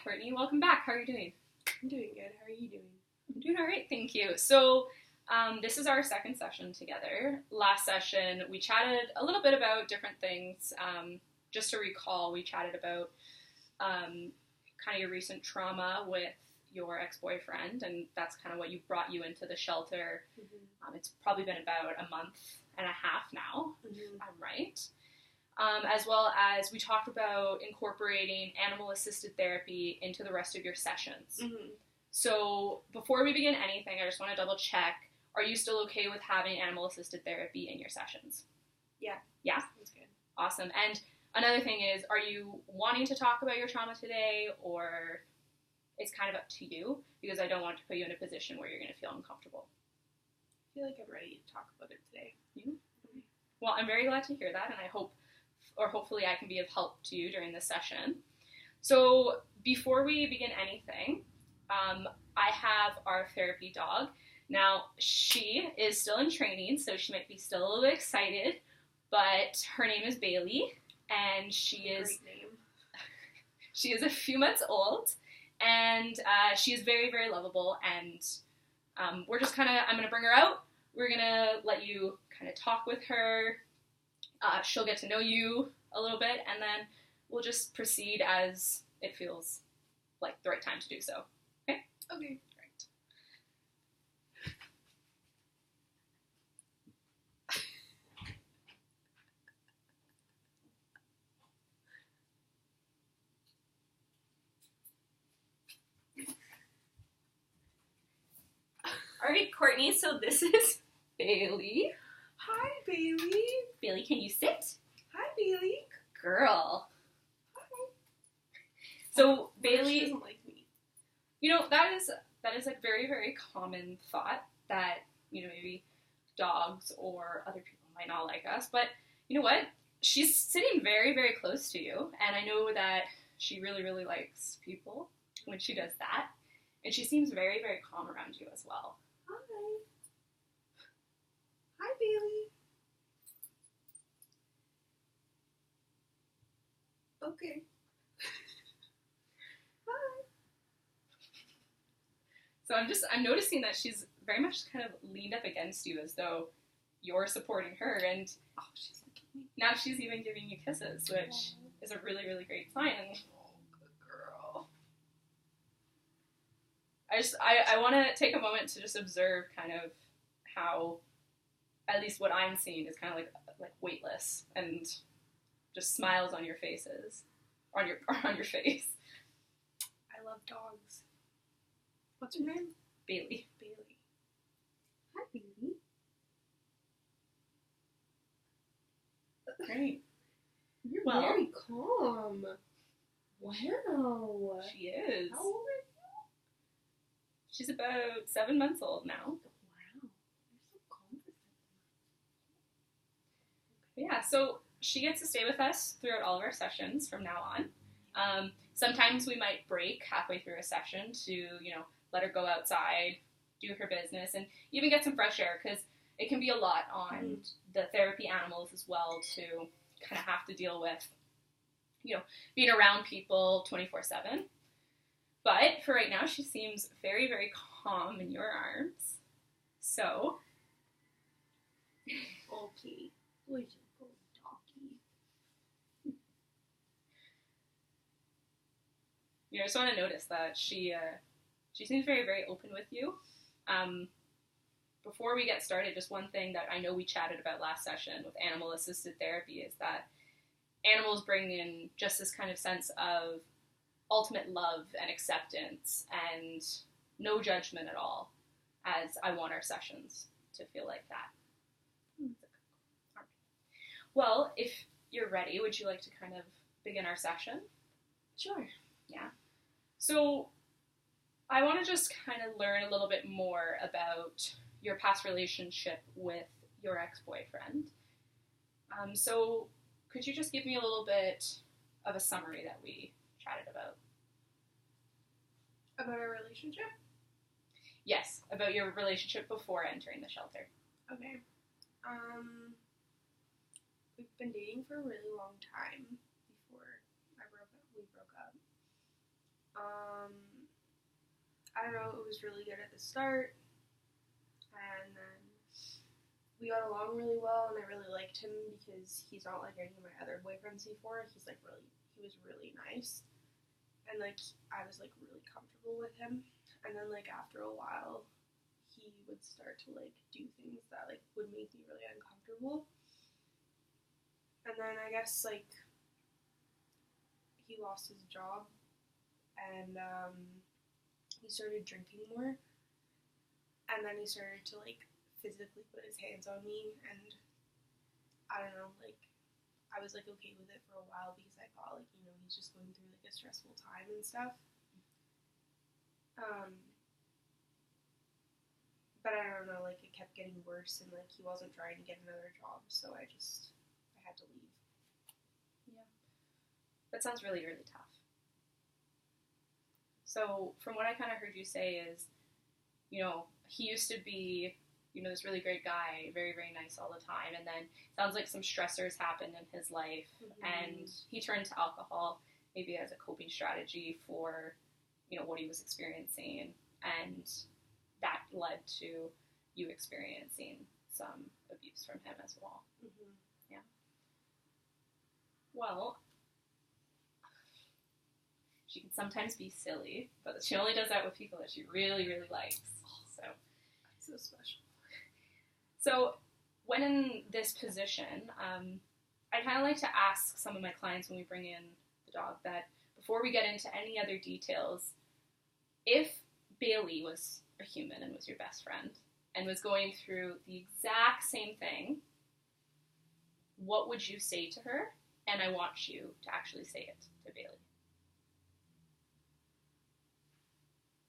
Courtney. Welcome back. How are you doing? I'm doing good. How are you doing? I'm doing all right, thank you. So, this is our second session together. Last session, we chatted a little bit about different things. Just to recall, we chatted about kind of your recent trauma with your ex-boyfriend, and that's kind of what brought you into the shelter. Mm-hmm. It's probably been about a month and a half now, if Mm-hmm. I'm right. As well as we talked about incorporating animal-assisted therapy into the rest of your sessions. Mm-hmm. So before we begin anything, I just want to double check, are you still okay with having animal-assisted therapy in your sessions? Yeah. Yeah? Sounds good. Awesome. And another thing is, are you wanting to talk about your trauma today, or it's kind of up to you? Because I don't want to put you in a position where you're going to feel uncomfortable. I feel like I'm ready to talk about it today. You? Well, I'm very glad to hear that, and I hope, or hopefully I can be of help to you during this session. So before we begin anything, I have our therapy dog. Now, she is still in training, so she might be still a little bit excited, but her name is Bailey, and she is a few months old, and she is very, very lovable, and I'm going to bring her out. We're going to let you kind of talk with her. She'll get to know you a little bit, and then we'll just proceed as it feels like the right time to do so. Okay? Okay. Right. All right, Courtney, so this is Bailey. Hi, Bailey. Bailey, can you sit? Hi, Bailey. Girl. Hi. So, What if Bailey, she doesn't like me? that is a very, very common thought that, maybe dogs or other people might not like us. But you know what? She's sitting very, very close to you, and I know that she really, really likes people when she does that. And she seems very, very calm around you as well. Hi. Hi, Bailey. Okay. Hi. So I'm noticing that she's very much kind of leaned up against you as though you're supporting her, and Oh, she's looking at me. now she's even giving you kisses, which is a really, really great sign. Oh, good girl. I want to take a moment to just observe kind of how, at least what I'm seeing is kind of like weightless and just smiles on your faces, on your face. I love dogs. What's her name? Bailey. Bailey. Hi, Bailey. Great. You're Well- very calm. Wow. She is. How old are you? She's about 7 months old now. Wow. You're so calm for Yeah, so she gets to stay with us throughout all of our sessions from now on. Sometimes we might break halfway through a session to, let her go outside, do her business, and even get some fresh air, because it can be a lot on the therapy animals as well to kind of have to deal with, being around people 24/7. But for right now, she seems very, very calm in your arms. So, Okay. Where's your doggy? I just want to notice that she seems very, very open with you. Before we get started, just one thing that I know we chatted about last session with animal-assisted therapy is that animals bring in just this kind of sense of ultimate love and acceptance and no judgment at all, as I want our sessions to feel like that. Well, if you're ready, would you like to kind of begin our session? Sure. Yeah. So I want to just kind of learn a little bit more about your past relationship with your ex-boyfriend. So could you just give me a little bit of a summary that we chatted about? About our relationship? Yes, about your relationship before entering the shelter. Okay. We've been dating for a really long time before we broke up. I don't know, it was really good at the start, and then we got along really well, and I really liked him because he's not like any of my other boyfriends before. He was really nice, and like I was like really comfortable with him. And then like after a while, he would start to like do things that like would make me really uncomfortable. And then I guess like he lost his job, and he started drinking more, and then he started to like physically put his hands on me, and I don't know, like I was like okay with it for a while because I thought like, you know, he's just going through like a stressful time and stuff. But I don't know, like it kept getting worse, and like he wasn't trying to get another job, so I had to leave. Yeah. That sounds really, really tough. So from what I kind of heard you say is, you know, he used to be, you know, this really great guy, very, very nice all the time. And then it sounds like some stressors happened in his life, and he turned to alcohol maybe as a coping strategy for, you know, what he was experiencing. And that led to you experiencing some abuse from him as well. Mm-hmm. Yeah. Well, she can sometimes be silly, but she only does that with people that she really, really likes. So special. So when in this position, I kind of like to ask some of my clients when we bring in the dog that before we get into any other details, if Bailey was a human and was your best friend and was going through the exact same thing, what would you say to her? And I want you to actually say it to Bailey.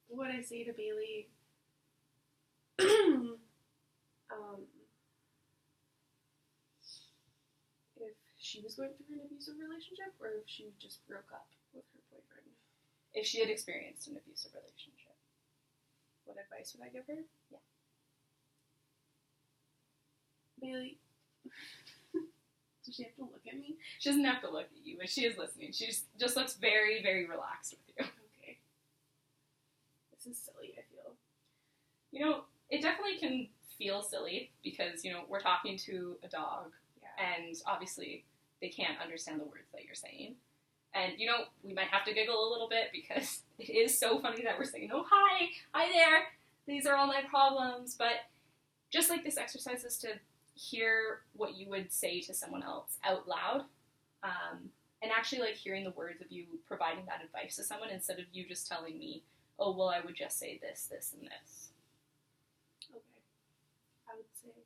What I say to Bailey, if she was going through an abusive relationship, or if she just broke up with her boyfriend. If she had experienced an abusive relationship. What advice would I give her? Yeah. Bailey, does she have to look at me? She doesn't have to look at you, but she is listening. She just looks very, very relaxed with you. Okay. This is silly, I feel. You know, it definitely can feel silly because, you know, we're talking to a dog, and obviously they can't understand the words that you're saying. And, you know, we might have to giggle a little bit because it is so funny that we're saying, oh, hi there, these are all my problems. But just like this exercise is to hear what you would say to someone else out loud, and actually like hearing the words of you providing that advice to someone instead of you just telling me, oh, well, I would just say this, this, and this. Okay. I would say,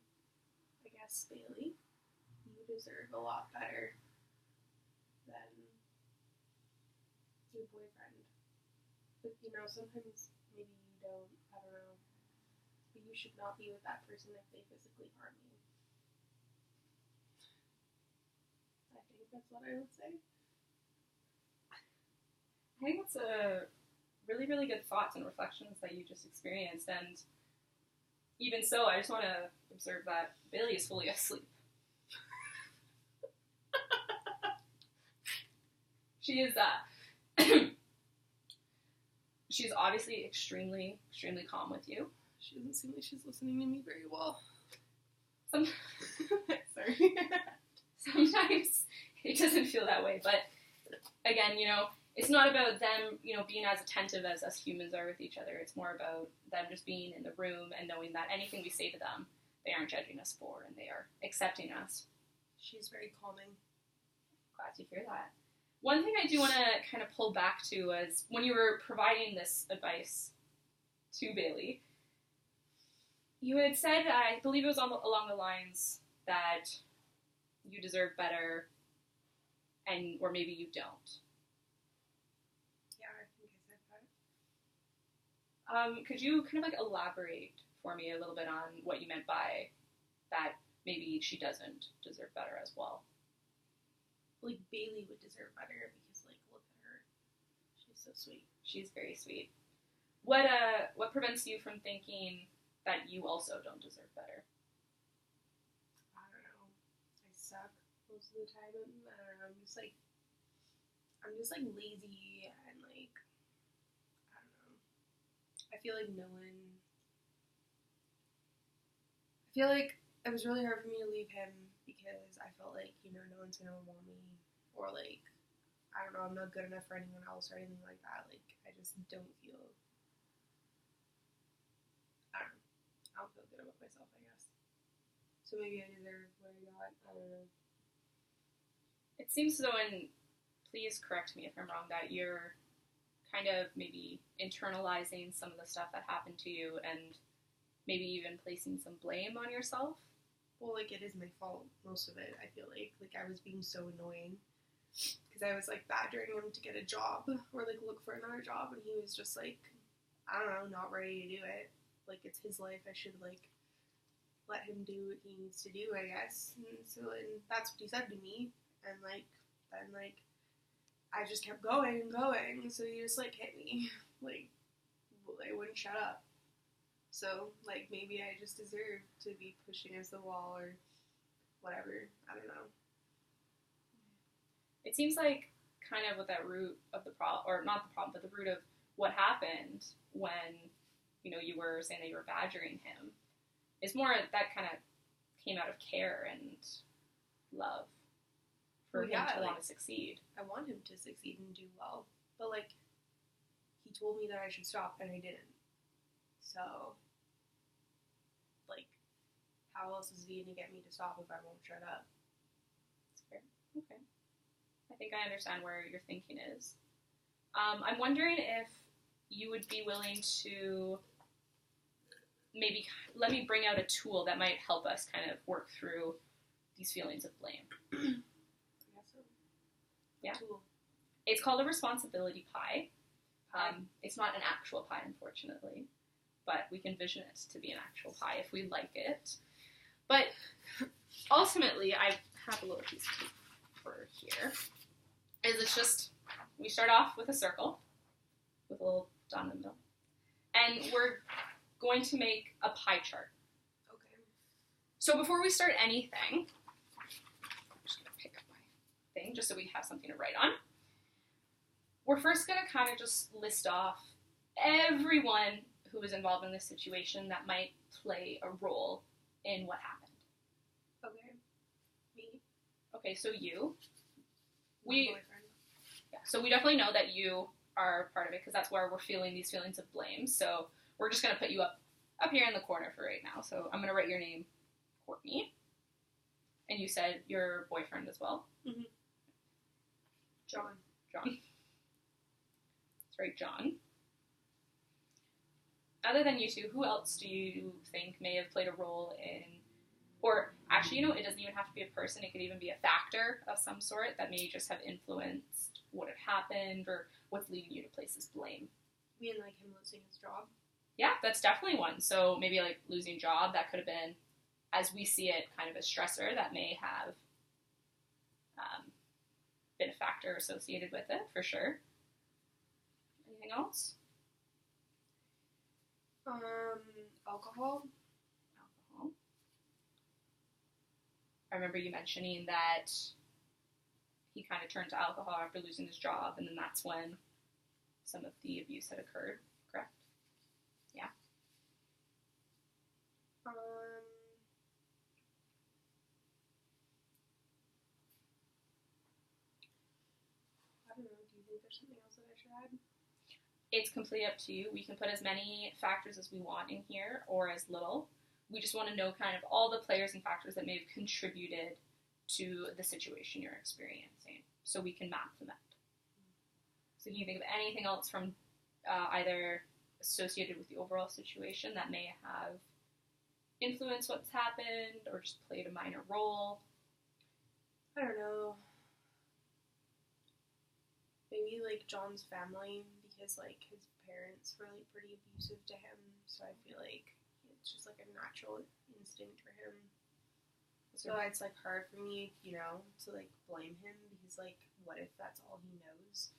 I guess, Bailey, you deserve a lot better than your boyfriend. But, you know, sometimes maybe you don't, I don't know. But you should not be with that person if they physically harm you. I think that's what I would say. I think that's a really, really good thoughts and reflections that you just experienced. And even so, I just want to observe that Bailey is fully asleep. She is, she's obviously extremely, extremely calm with you. She doesn't seem like she's listening to me very well. Sorry. Sometimes it doesn't feel that way, but again, you know, it's not about them, you know, being as attentive as us humans are with each other. It's more about them just being in the room and knowing that anything we say to them, they aren't judging us for, and they are accepting us. She's very calming. Glad to hear that. One thing I do want to kind of pull back to was when you were providing this advice to Bailey, you had said, I believe it was along the lines that you deserve better, or maybe you don't. Yeah, I think I said that. Could you kind of like elaborate for me a little bit on what you meant by that maybe she doesn't deserve better as well? Like, Bailey would deserve better because, like, look at her. She's so sweet. She's very sweet. What prevents you from thinking that you also don't deserve better? I don't know. I suck most of the time. I don't know. I'm just like lazy and like, I don't know. I feel like no one. I feel like it was really hard for me to leave him because I felt like, you know, no one's gonna want me, or like, I don't know, I'm not good enough for anyone else or anything like that. Like, I just don't feel. I don't know. I don't feel good about myself, I guess. So maybe I deserve what I got. I don't know. It seems as though, and please correct me if I'm wrong, that you're kind of maybe internalizing some of the stuff that happened to you and maybe even placing some blame on yourself. Well, like, it is my fault, most of it, I feel like. Like, I was being so annoying. Because I was, like, badgering him to get a job or, like, look for another job. And he was just, like, I don't know, not ready to do it. Like, it's his life. I should, like, let him do what he needs to do, I guess. And so, and that's what he said to me. And, like, then, like, I just kept going and going. So he just, like, hit me. Like, I wouldn't shut up. So, like, maybe I just deserve to be pushed against the wall or whatever. I don't know. It seems like kind of with that root of the problem, or not the problem, but the root of what happened when, you know, you were saying that you were badgering him, is more that kind of came out of care and love for him to want to succeed. I want him to succeed and do well. But, like, he told me that I should stop, and I didn't. So, like, how else is he going to get me to stop if I won't shut up? That's fair. Okay. I think I understand where your thinking is. I'm wondering if you would be willing to maybe let me bring out a tool that might help us kind of work through these feelings of blame. Yeah, so. Yeah. Tool. It's called a responsibility pie. It's not an actual pie, unfortunately, but we can vision it to be an actual pie if we like it. But ultimately, I have a little piece of paper here. It's just, we start off with a circle with a little dot in the middle, and we're going to make a pie chart. Okay. So before we start anything, I'm just going to pick up my thing just so we have something to write on. We're first going to kind of just list off everyone who was involved in this situation that might play a role in what happened. Okay. Me. Okay, so you. Boyfriend. Yeah, so we definitely know that you are part of it because that's where we're feeling these feelings of blame. So we're just going to put you up here in the corner for right now. So I'm going to write your name, Courtney. And you said your boyfriend as well? Mm-hmm. John. That's right, John. Other than you two, who else do you think may have played a role in, or actually, you know, it doesn't even have to be a person, it could even be a factor of some sort that may just have influenced what had happened or what's leading you to place this blame. You mean like him losing his job? Yeah, that's definitely one. So maybe like losing job, that could have been, as we see it, kind of a stressor that may have been a factor associated with it, for sure. Anything else? Alcohol. I remember you mentioning that he kind of turned to alcohol after losing his job, and then that's when some of the abuse had occurred, correct? Yeah. I don't know. Do you think there's something else that I should add? It's completely up to you. We can put as many factors as we want in here, or as little. We just want to know kind of all the players and factors that may have contributed to the situation you're experiencing, so we can map them out. So can you think of anything else from either associated with the overall situation that may have influenced what's happened, or just played a minor role? I don't know. Maybe, like, John's family, because, like, his parents were, like, pretty abusive to him, so I feel like it's just, like, a natural instinct for him. So it's, like, hard for me, you know, to, like, blame him, because, like, what if that's all he knows?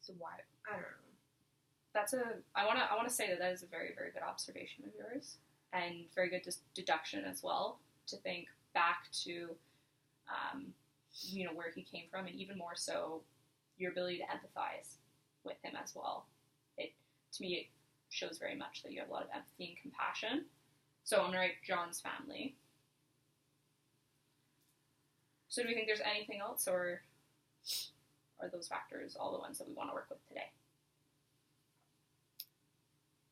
So why? I don't know. I want to say that is a very, very good observation of yours, and very good deduction as well, to think back to, you know, where he came from, and even more so, your ability to empathize with him as well. To me, it shows very much that you have a lot of empathy and compassion. So I'm going to write John's family. So do we think there's anything else, or are those factors all the ones that we want to work with today?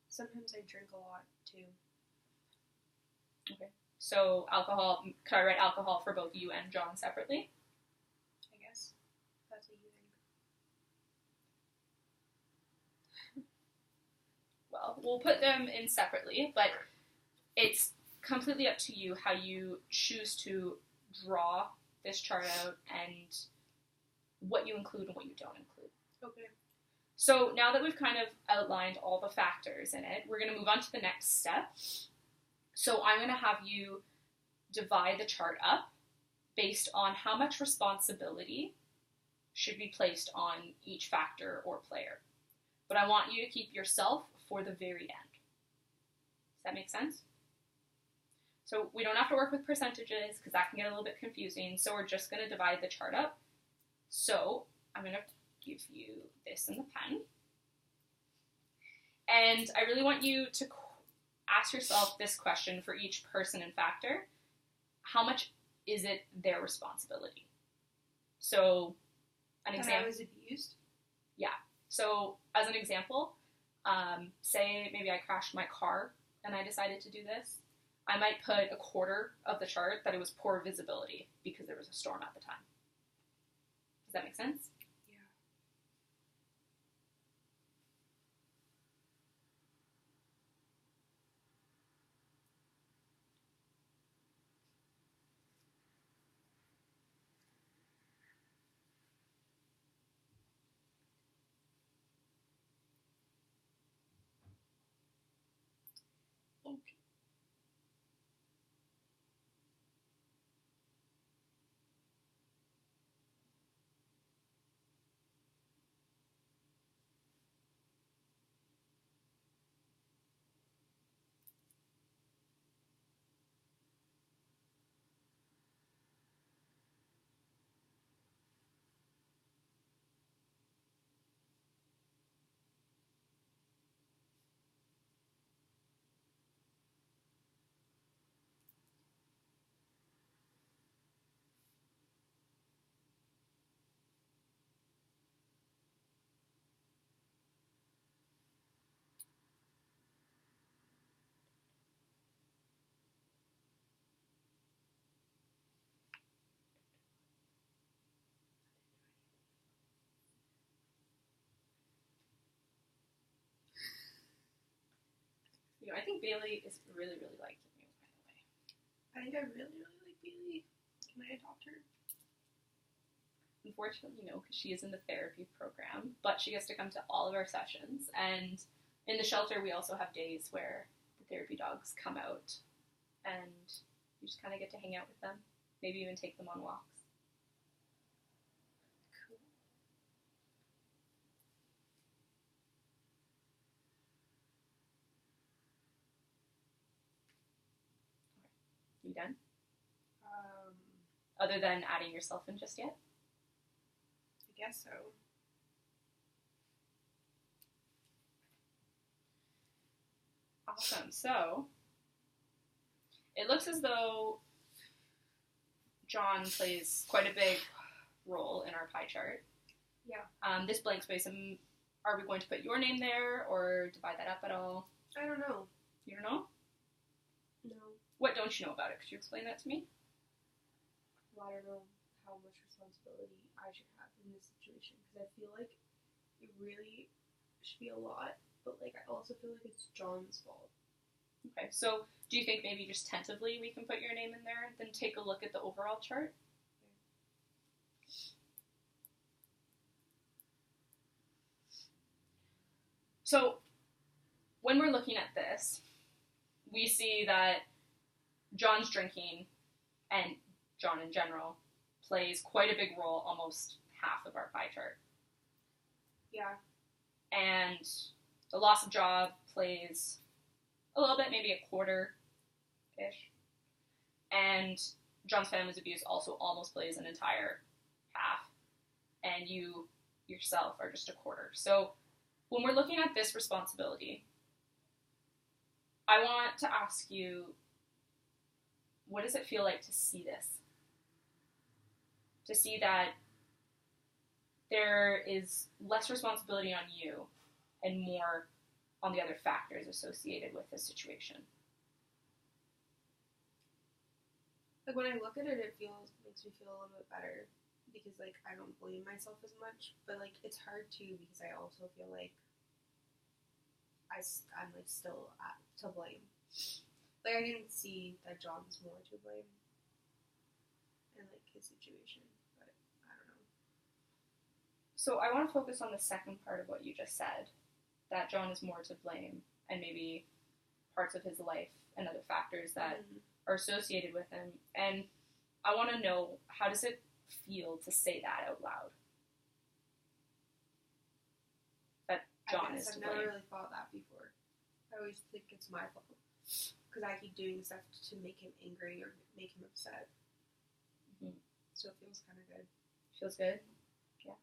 Sometimes I drink a lot, too. Okay. So alcohol, can I write alcohol for both you and John separately? I guess. That's what you think. Well, we'll put them in separately, but it's completely up to you how you choose to draw this chart out and what you include and what you don't include. Okay. So now that we've kind of outlined all the factors in it, we're going to move on to the next step. So I'm going to have you divide the chart up based on how much responsibility should be placed on each factor or player. But I want you to keep yourself for the very end. Does that make sense? So we don't have to work with percentages because that can get a little bit confusing. So we're just going to divide the chart up. So I'm going to give you this in the pen. And I really want you to ask yourself this question for each person and factor. How much is it their responsibility? So an example. And I was abused? Yeah. So as an example, say maybe I crashed my car and I decided to do this. I might put a quarter of the chart that it was poor visibility because there was a storm at the time. Does that make sense? Yeah. Okay. You know, I think Bailey is really, really liking you, by the way. I think I really, really like Bailey. Can I adopt her? Unfortunately, no, because she is in the therapy program, but she gets to come to all of our sessions. And in the shelter, we also have days where the therapy dogs come out and you just kind of get to hang out with them, maybe even take them on walks. Cool. You done? Um, Other than adding yourself in just yet? I guess so. Awesome. So, it looks as though John plays quite a big role in our pie chart. Yeah. This blank space, are we going to put your name there or divide that up at all? I don't know. You don't know? No. What don't you know about it? Could you explain that to me? Well, I don't know how much responsibility I should have in this situation because I feel like it really should be a lot, but like I also feel like it's John's fault. Okay, so do you think maybe just tentatively we can put your name in there and then take a look at the overall chart? So when we're looking at this, we see that John's drinking, and John in general, plays quite a big role, almost half of our pie chart. Yeah. And the loss of job plays a little bit, maybe a quarter-ish. And John's family's abuse also almost plays an entire half. And you yourself are just a quarter. So when we're looking at this responsibility, I want to ask you, what does it feel like to see this? To see that there is less responsibility on you and more on the other factors associated with this situation. Like, when I look at it, it makes me feel a little bit better, because, like, I don't blame myself as much, but, like, it's hard, too, because I also feel like I'm, like, still to blame. Like, I didn't see that John's more to blame in, like, his situation, but I don't know. So I want to focus on the second part of what you just said, that John is more to blame, and maybe parts of his life and other factors that are associated with him. And I want to know, how does it feel to say that out loud? That John is to blame. I've never really thought that before. I always think it's my fault, because I keep doing stuff to make him angry or make him upset. Mm-hmm. So it feels kind of good. Feels good? Yeah.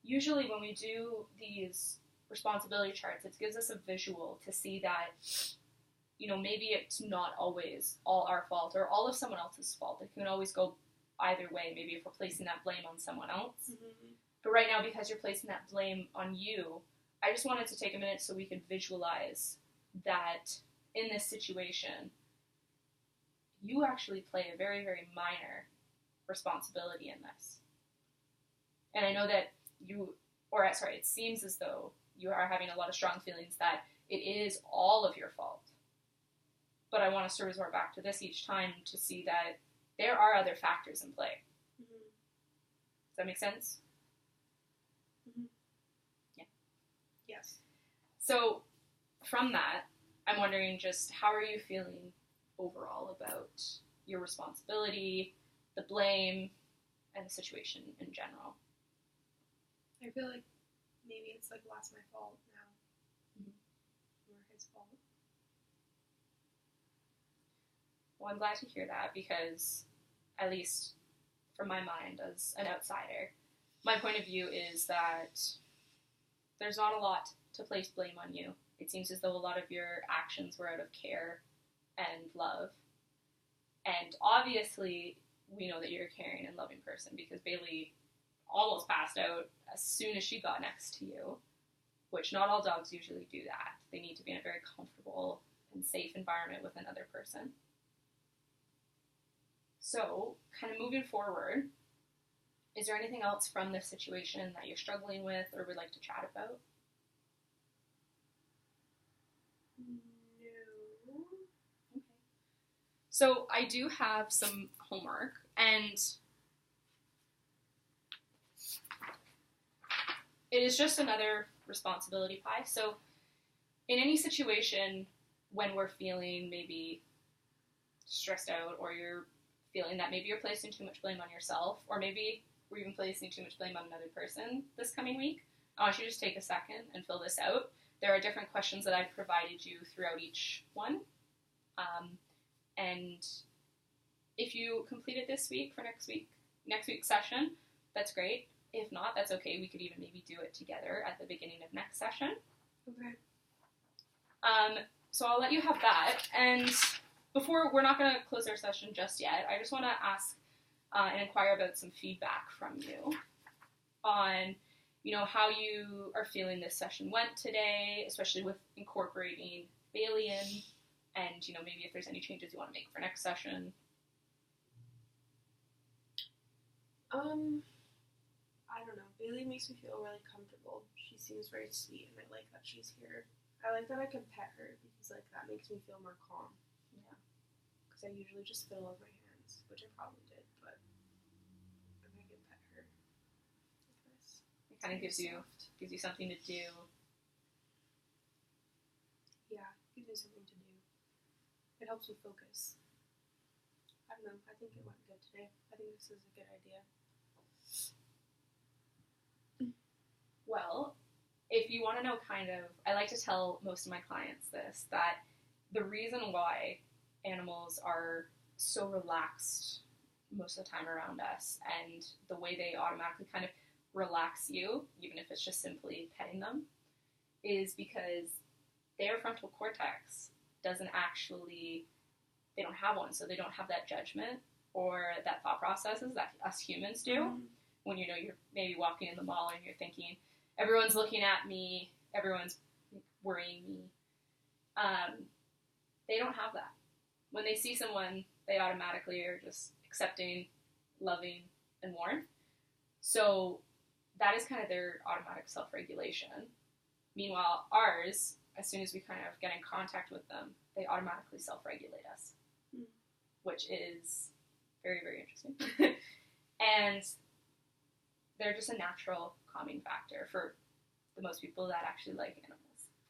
Usually when we do these responsibility charts, it gives us a visual to see that, you know, maybe it's not always all our fault or all of someone else's fault. It can always go either way, maybe if we're placing that blame on someone else. Mm-hmm. But right now, because you're placing that blame on you, I just wanted to take a minute so we could visualize that in this situation, you actually play a very, very minor responsibility in this. And I know that it seems as though you are having a lot of strong feelings that it is all of your fault. But I want us to resort back to this each time to see that there are other factors in play. Mm-hmm. Does that make sense? Mm-hmm. Yeah. Yes. So from that, I'm wondering just how are you feeling overall about your responsibility, the blame, and the situation in general? I feel like maybe it's like less my fault now. Mm-hmm. Or his fault. Well, I'm glad to hear that, because at least from my mind as an outsider, my point of view is that there's not a lot to place blame on you. It seems as though a lot of your actions were out of care and love. And obviously, we know that you're a caring and loving person, because Bailey almost passed out as soon as she got next to you, which not all dogs usually do that. They need to be in a very comfortable and safe environment with another person. So, kind of moving forward, is there anything else from this situation that you're struggling with or would like to chat about? No. Okay. So, I do have some homework, and it is just another responsibility pie. So, in any situation when we're feeling maybe stressed out, or you're feeling that maybe you're placing too much blame on yourself, or maybe we're even placing too much blame on another person this coming week, I want you to just take a second and fill this out. There are different questions that I've provided you throughout each one. And if you complete it this week for next week's session, that's great. If not, that's okay. We could even maybe do it together at the beginning of next session. Okay. So I'll let you have that. And we're not going to close our session just yet. I just want to ask and inquire about some feedback from you on, how you are feeling this session went today, especially with incorporating Bailey in, and, maybe if there's any changes you want to make for next session. I don't know. Bailey makes me feel really comfortable. She seems very sweet, and I like that she's here. I like that I can pet her, because, that makes me feel more calm. Yeah. Because I usually just fiddle with my hands, which I probably did, but I'm going to pet her like this. It kind of gives you something to do. Yeah, gives me something to do. It helps me focus. I don't know. I think it went good today. I think this is a good idea. Well, if you want to know I like to tell most of my clients this, that the reason why animals are so relaxed most of the time around us, and the way they automatically kind of relax you, even if it's just simply petting them, is because their frontal cortex doesn't actually, they don't have one, so they don't have that judgment or that thought processes that us humans do. Mm-hmm. When you know you're maybe walking in the mall and you're thinking, everyone's looking at me, everyone's worrying me. They don't have that. When they see someone, they automatically are just accepting, loving, and warm. So that is kind of their automatic self-regulation. Meanwhile, ours, as soon as we kind of get in contact with them, they automatically self-regulate us, which is very, very interesting. And they're just a natural calming factor for the most people that actually like animals.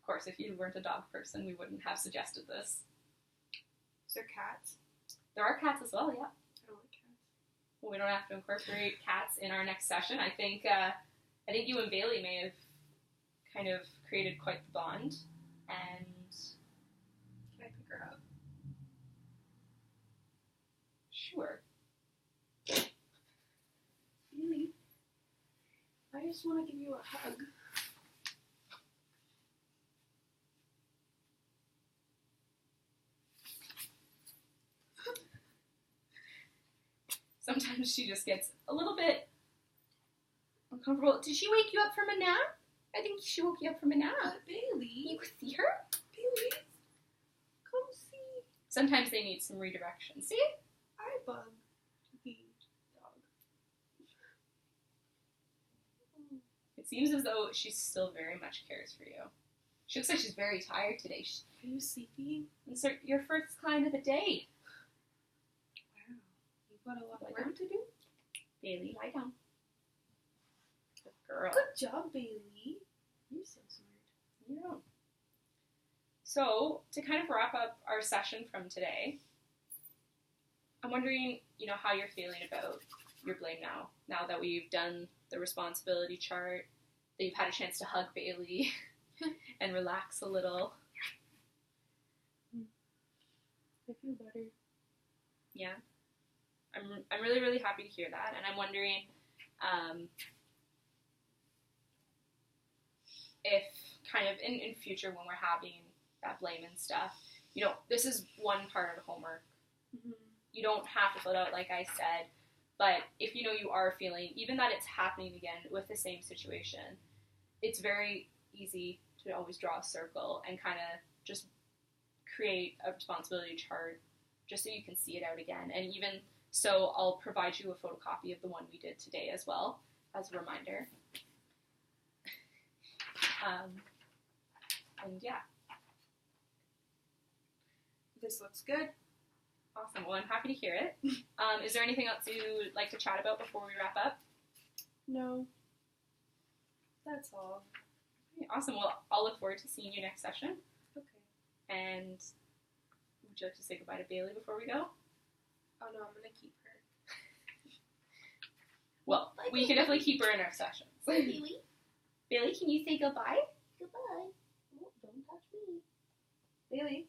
Of course, if you weren't a dog person, we wouldn't have suggested this. Is there cats? There are cats as well, yeah. I don't like cats. Well, we don't have to incorporate cats in our next session. I think you and Bailey may have kind of created quite the bond. And can I pick her up? Sure. Really? I just want to give you a hug. Sometimes she just gets a little bit uncomfortable. Did she wake you up from a nap? I think she woke you up from a nap. Bailey. You see her? Bailey. Come see. Sometimes they need some redirection. See? I bug the dog. It seems as though she still very much cares for you. She looks like she's very tired today. Are you sleepy? It's your first client of the day. Wow. You've got a lot of Lie work down. to do? Bailey, lie down. Good girl. Good job, Bailey. You're so smart. Yeah. So, to kind of wrap up our session from today, I'm wondering, how you're feeling about your blame now that we've done the responsibility chart, that you've had a chance to hug Bailey and relax a little. I feel better. Yeah. I'm really, really happy to hear that, and I'm wondering if kind of in future when we're having that blame and stuff, this is one part of the homework. Mm-hmm. You don't have to fill it out like I said, but if you are feeling, even that it's happening again with the same situation, it's very easy to always draw a circle and kind of just create a responsibility chart just so you can see it out again. And even so, I'll provide you a photocopy of the one we did today as well, as a reminder. And yeah. This looks good. Awesome. Well, I'm happy to hear it. Is there anything else you'd like to chat about before we wrap up? No. That's all. Okay, awesome. Well, I'll look forward to seeing you next session. Okay. And would you like to say goodbye to Bailey before we go? Oh no, I'm gonna keep her. Well, Bye, we can definitely keep her in our sessions. Bye, Bailey. Bailey, can you say goodbye? Goodbye. Oh, don't touch me. Bailey.